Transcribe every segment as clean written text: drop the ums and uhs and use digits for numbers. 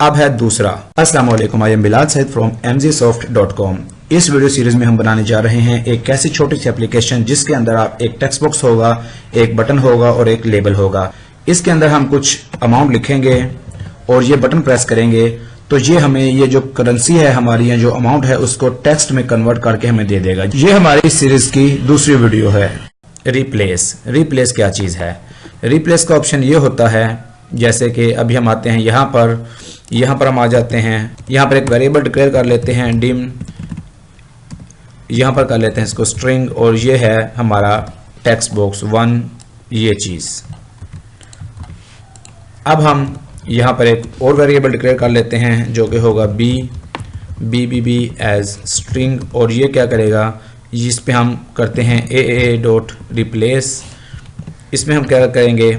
अब है दूसरा। अस्सलाम वालेकुम, I am Bilal Saeed from mgsoft.com। इस वीडियो सीरीज में हम बनाने जा रहे हैं एक ऐसी छोटी सी एप्लीकेशन जिसके अंदर आप एक टेक्स्ट बॉक्स होगा, एक बटन होगा और एक लेबल होगा। इसके अंदर हम कुछ अमाउंट लिखेंगे और ये बटन प्रेस करेंगे तो ये हमें ये जो करेंसी है हमारी, या जो अमाउंट है उसको टेक्स्ट में कन्वर्ट करके हमें दे देगा। ये हमारी इस सीरीज की दूसरी वीडियो है। रिप्लेस क्या चीज है? रिप्लेस का ऑप्शन ये होता है, जैसे कि अभी हम आते हैं यहाँ पर हम आ जाते हैं, यहाँ पर एक वेरिएबल डिक्लेयर कर लेते हैं डिम, यहाँ पर कर लेते हैं इसको स्ट्रिंग, और ये है हमारा टेक्स्ट बॉक्स 1 ये चीज। अब हम यहाँ पर एक और वेरिएबल डिक्लेयर कर लेते हैं जो कि होगा बी एज स्ट्रिंग, और ये क्या करेगा, इस पे हम करते हैं a.replace। इसमें हम क्या करेंगे,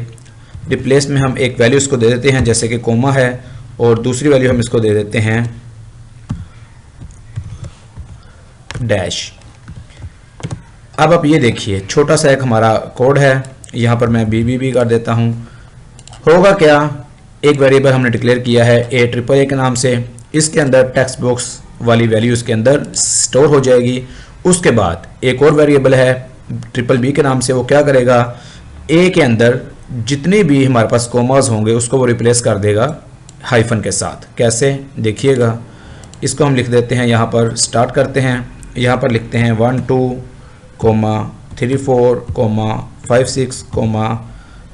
रिप्लेस में हम एक वैल्यू इसको दे देते हैं जैसे कि कोमा है, और दूसरी वैल्यू हम इसको दे देते हैं डैश। अब आप ये देखिए छोटा सा एक हमारा कोड है, यहाँ पर मैं बी कर देता हूँ। होगा क्या, एक वेरिएबल हमने डिक्लेयर किया है a के नाम से, इसके अंदर टेक्स्ट बॉक्स वाली वैल्यू इसके अंदर स्टोर हो जाएगी। उसके बाद एक और वेरिएबल है B के नाम से, वो क्या करेगा, a के अंदर जितने भी हमारे पास कोमास होंगे उसको वो रिप्लेस कर देगा हाइफन के साथ। कैसे देखिएगा, इसको हम लिख देते हैं, यहाँ पर स्टार्ट करते हैं, यहाँ पर लिखते हैं 1 2 3 4 5 6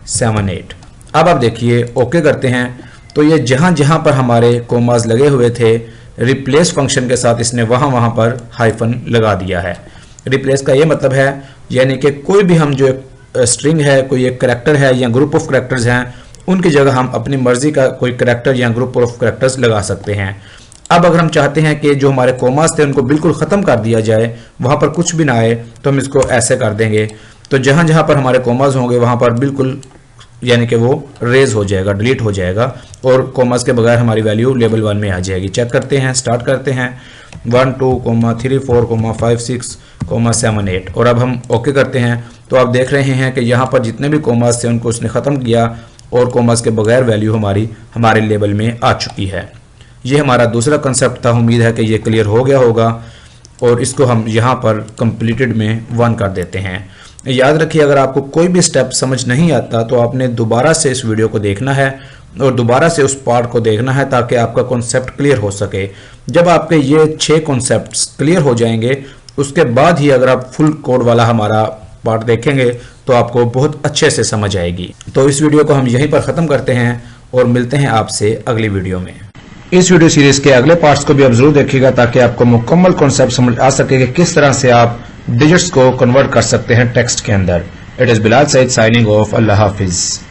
7 8। अब आप देखिए ओके करते हैं तो ये जहाँ जहाँ पर हमारे कोमास लगे हुए थे रिप्लेस फंक्शन के साथ इसने वहाँ पर हाइफन लगा दिया है। रिप्लेस का ये मतलब है यानी कि कोई भी हम जो स्ट्रिंग है, कोई एक करैक्टर है या ग्रुप ऑफ करैक्टर्स हैं, उनकी जगह हम अपनी मर्जी का कोई करैक्टर या ग्रुप ऑफ करैक्टर्स लगा सकते हैं। अब अगर हम चाहते हैं कि जो हमारे कोमास थे उनको बिल्कुल ख़त्म कर दिया जाए, वहाँ पर कुछ भी ना आए, तो हम इसको ऐसे कर देंगे। तो जहाँ जहाँ पर हमारे कोमास होंगे वहाँ पर बिल्कुल यानी कि वो रेज हो जाएगा, डिलीट हो जाएगा, और कोमास के बगैर हमारी वैल्यू लेवल 1 में आ जाएगी। चेक करते हैं, स्टार्ट करते हैं 1 2 3 4 5 6 7 8, और अब हम ओके करते हैं तो आप देख रहे हैं कि यहाँ पर जितने भी कोमास थे उनको उसने ख़त्म किया और कोमास के बगैर वैल्यू हमारे लेवल में आ चुकी है। ये हमारा दूसरा कंसेप्ट था। उम्मीद है कि ये क्लियर हो गया होगा, और इसको हम यहाँ पर कंप्लीटेड में 1 कर देते हैं। याद रखिए, अगर आपको कोई भी स्टेप समझ नहीं आता तो आपने दोबारा से इस वीडियो को देखना है और दोबारा से उस पार्ट को देखना है ताकि आपका कॉन्सेप्ट क्लियर हो सके। जब आपके ये 6 कॉन्सेप्ट्स क्लियर हो जाएंगे उसके बाद ही अगर आप फुल कोड वाला हमारा पार्ट देखेंगे तो आपको बहुत अच्छे से समझ आएगी। तो इस वीडियो को हम यहीं पर ख़त्म करते हैं और मिलते हैं आपसे अगली वीडियो में। इस वीडियो सीरीज के अगले पार्ट्स को भी आप जरूर देखिएगा ताकि आपको मुकम्मल कॉन्सेप्ट समझ आ सके कि किस तरह से आप डिजिट्स को कन्वर्ट कर सकते हैं टेक्स्ट के अंदर। It is Bilal Saeed signing off. अल्लाह हाफिज़।